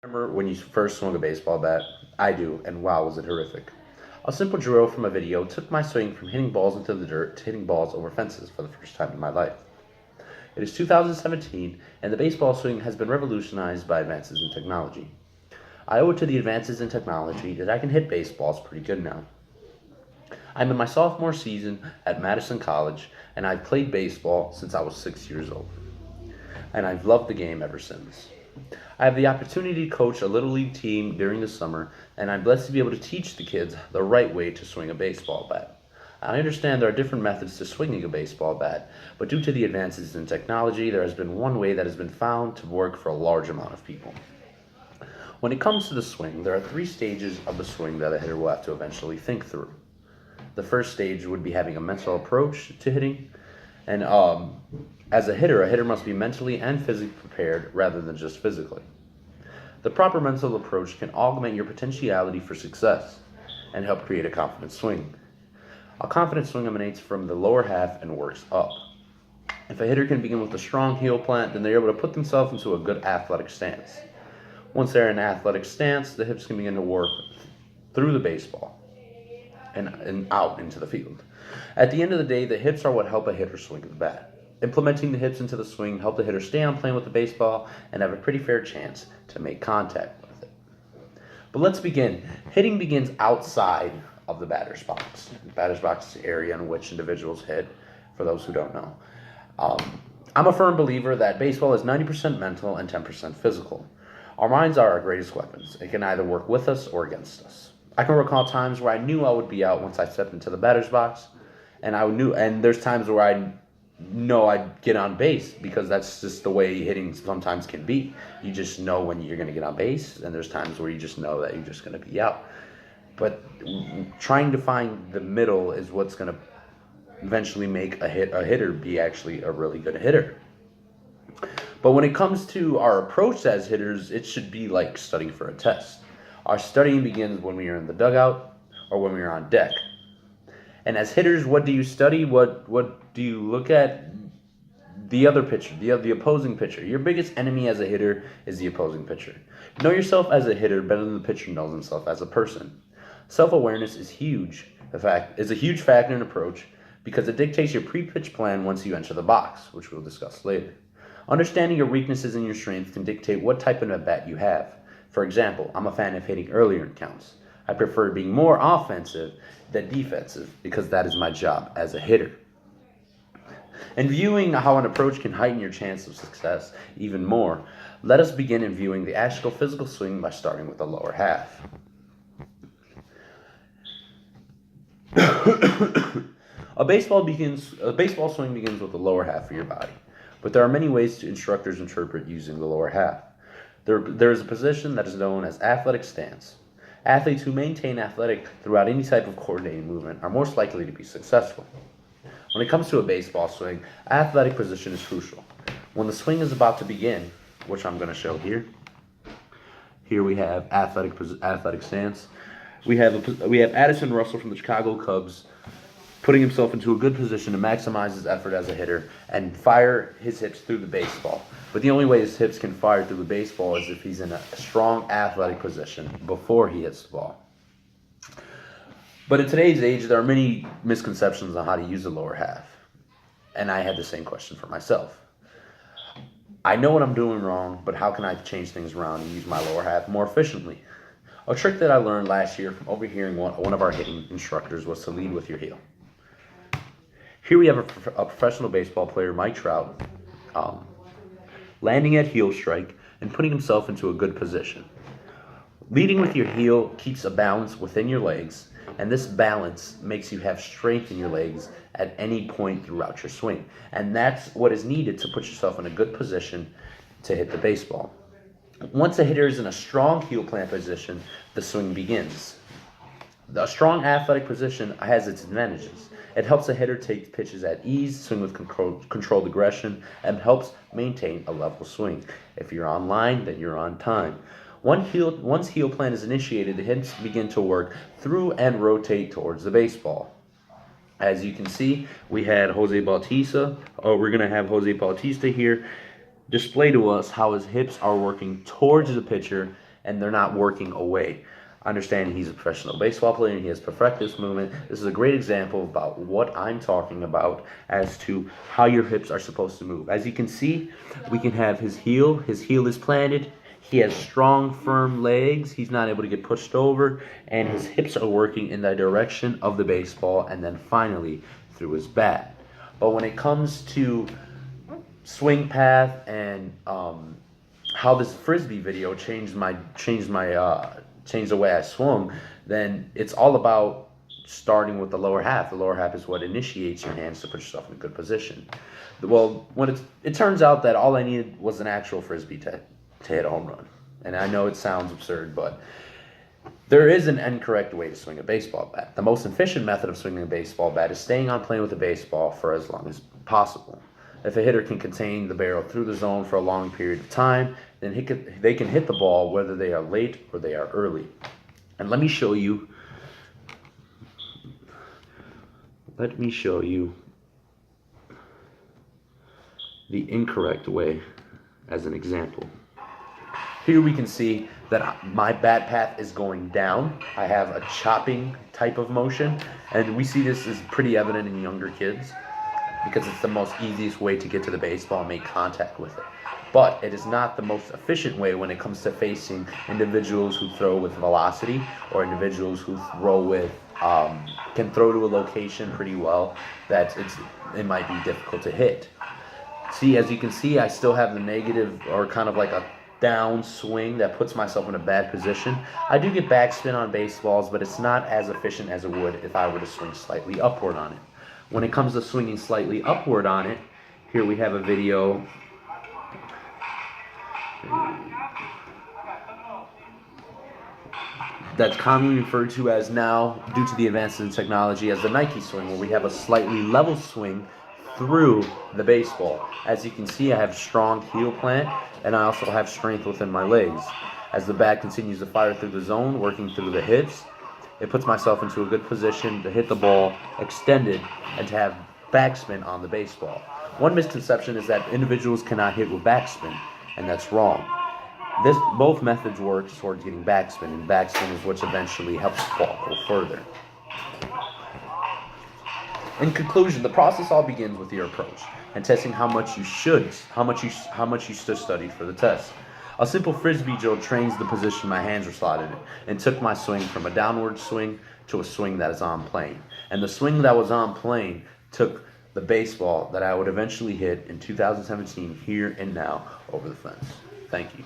Remember when you first swung a baseball bat? I do, and wow, was it horrific. A simple drill from a video took my swing from hitting balls into the dirt to hitting balls over fences for the first time in my life. It is 2017, and the baseball swing has been revolutionized by advances in technology. I owe it to the advances in technology that I can hit baseballs pretty good now. I'm in my sophomore season at Madison College, and I've played baseball since I was 6 years old. And I've loved the game ever since. I have the opportunity to coach a little league team during the summer, and I'm blessed to be able to teach the kids the right way to swing a baseball bat. I understand there are different methods to swinging a baseball bat, but due to the advances in technology, there has been one way that has been found to work for a large amount of people. When it comes to the swing, there are three stages of the swing that a hitter will have to eventually think through. The first stage would be having a mental approach to hitting, and as a hitter must be mentally and physically prepared rather than just physically. The proper mental approach can augment your potentiality for success and help create a confident swing. A confident swing emanates from the lower half and works up. If a hitter can begin with a strong heel plant, then they're able to put themselves into a good athletic stance. Once they're in an athletic stance, the hips can begin to work through the baseball and out into the field. At the end of the day, the hips are what help a hitter swing the bat. Implementing the hips into the swing help the hitter stay on plane with the baseball and have a pretty fair chance to make contact with it. But let's begin. Hitting begins outside of the batter's box. The batter's box is the area in which individuals hit, for those who don't know. I'm a firm believer that baseball is 90% mental and 10% physical. Our minds are our greatest weapons. It can either work with us or against us. I can recall times where I knew I would be out once I stepped into the batter's box, and there's times where I know I'd get on base because that's just the way hitting sometimes can be. You just know when you're going to get on base, and there's times where you just know that you're just going to be out. But trying to find the middle is what's going to eventually make a hitter be actually a really good hitter. But when it comes to our approach as hitters, it should be like studying for a test. Our studying begins when we are in the dugout or when we are on deck. And as hitters, what do you study? What do you look at? The other pitcher, the opposing pitcher. Your biggest enemy as a hitter is the opposing pitcher. Know yourself as a hitter better than the pitcher knows himself as a person. Self-awareness is huge. In fact, is a huge factor in approach because it dictates your pre-pitch plan once you enter the box, which we'll discuss later. Understanding your weaknesses and your strengths can dictate what type of at-bat you have. For example, I'm a fan of hitting earlier in counts. I prefer being more offensive than defensive because that is my job as a hitter. And viewing how an approach can heighten your chance of success even more, let us begin in viewing the actual physical swing by starting with the lower half. A baseball swing begins with the lower half of your body, but there are many ways to instructors interpret using the lower half. There is a position that is known as athletic stance. Athletes who maintain athletic throughout any type of coordinated movement are most likely to be successful. When it comes to a baseball swing, athletic position is crucial. When the swing is about to begin, which I'm going to show here, we have athletic stance. We have Addison Russell from the Chicago Cubs putting himself into a good position to maximize his effort as a hitter and fire his hips through the baseball. But the only way his hips can fire through the baseball is if he's in a strong athletic position before he hits the ball. But in today's age, there are many misconceptions on how to use the lower half. And I had the same question for myself. I know what I'm doing wrong, but how can I change things around and use my lower half more efficiently? A trick that I learned last year from overhearing one of our hitting instructors was to lead with your heel. Here we have a professional baseball player, Mike Trout, landing at heel strike and putting himself into a good position. Leading with your heel keeps a balance within your legs, and this balance makes you have strength in your legs at any point throughout your swing. And that's what is needed to put yourself in a good position to hit the baseball. Once a hitter is in a strong heel plant position, the swing begins. The strong athletic position has its advantages. It helps a hitter take pitches at ease, swing with controlled aggression, and helps maintain a level swing. If you're on line, then you're on time. Once heel plant is initiated, the hips begin to work through and rotate towards the baseball. As you can see, we had Jose Bautista. We're going to have Jose Bautista here display to us how his hips are working towards the pitcher and they're not working away. Understanding he's a professional baseball player and he has perfected this movement. This is a great example about what I'm talking about as to how your hips are supposed to move. As you can see, we can have his heel is planted. He has strong, firm legs. He's not able to get pushed over, and his hips are working in the direction of the baseball and then finally through his bat. But when it comes to swing path and how this frisbee video changed the way I swung, then it's all about starting with the lower half. The lower half is what initiates your hands to put yourself in a good position. Well, when it turns out that all I needed was an actual frisbee to hit a home run. And I know it sounds absurd, but there is an incorrect way to swing a baseball bat. The most efficient method of swinging a baseball bat is staying on plane with the baseball for as long as possible. If a hitter can contain the barrel through the zone for a long period of time, then they can hit the ball whether they are late or they are early. And let me show you the incorrect way as an example. Here we can see that my bat path is going down. I have a chopping type of motion, and we see this is pretty evident in younger kids because it's the most easiest way to get to the baseball and make contact with it. But it is not the most efficient way when it comes to facing individuals who throw with velocity or individuals who throw with can throw to a location pretty well that it might be difficult to hit. See, as you can see, I still have the negative or kind of like a down swing that puts myself in a bad position. I do get backspin on baseballs, but it's not as efficient as it would if I were to swing slightly upward on it. When it comes to swinging slightly upward on it, here we have a video that's commonly referred to as now, due to the advances in technology, as the Nike swing, where we have a slightly level swing through the baseball. As you can see, I have strong heel plant, and I also have strength within my legs. As the bat continues to fire through the zone, working through the hips, it puts myself into a good position to hit the ball extended and to have backspin on the baseball. One misconception is that individuals cannot hit with backspin, and that's wrong. Both methods work towards getting backspin, and backspin is what eventually helps the ball go further. In conclusion, the process all begins with your approach and testing how much you should study for the test. A simple frisbee drill trains the position my hands are slotted in and took my swing from a downward swing to a swing that is on plane. And the swing that was on plane took the baseball that I would eventually hit in 2017 here and now over the fence. Thank you.